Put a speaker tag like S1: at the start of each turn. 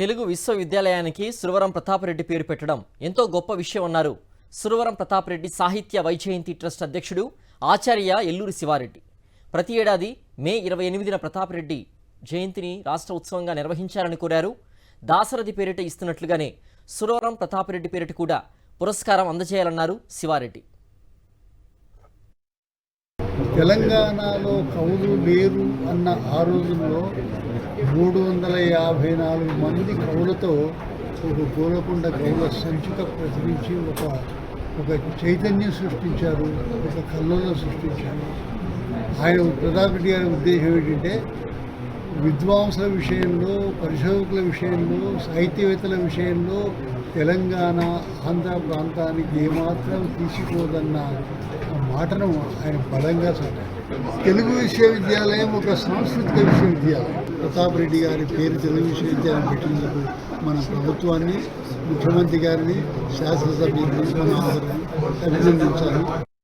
S1: తెలుగు విశ్వవిద్యాలయానికి సురవరం ప్రతాపరెడ్డి పేరు పెట్టడం ఎంతో గొప్ప విషయం అన్నారు సురవరం ప్రతాపరెడ్డి సాహిత్య వైజయంతి ట్రస్ట్ అధ్యక్షుడు ఆచార్య ఎల్లూరి శివారెడ్డి. ప్రతి ఏడాది మే 28న ప్రతాపరెడ్డి జయంతిని రాష్ట్ర ఉత్సవంగా నిర్వహించాలని కోరారు. దాశరథి పేరిట ఇస్తున్నట్లుగానే సురవరం ప్రతాపరెడ్డి పేరిట కూడా పురస్కారం అందజేయాలన్నారు శివారెడ్డి.
S2: తెలంగాణలో కవులు లేరు అన్న ఆ రోజుల్లో 354 మంది కవులతో ఒక గోలకొండ కవుల సంచిక ప్రచురించి ఒక చైతన్యం సృష్టించారు, ఒక కళ్ళలో సృష్టించారు. ఆయన ప్రతాపరెడ్డి గారి ఉద్దేశం ఏంటంటే విద్వాంసుల విషయంలో, పరిశోధకుల విషయంలో, సాహిత్యవేత్తల విషయంలో తెలంగాణ ఆంధ్ర ప్రాంతానికి ఏమాత్రం తీసుకోదన్న మాటను ఆయన బలంగా సాటారు. తెలుగు విశ్వవిద్యాలయం ఒక సాంస్కృతిక విశ్వవిద్యాలయం. ప్రతాపరెడ్డి గారి పేరు తెలుగు విశ్వవిద్యాలయం పెట్టినందుకు మన ప్రభుత్వాన్ని, ముఖ్యమంత్రి గారిని, శాసనసభ్యుల్ని మన అభినందించాలి.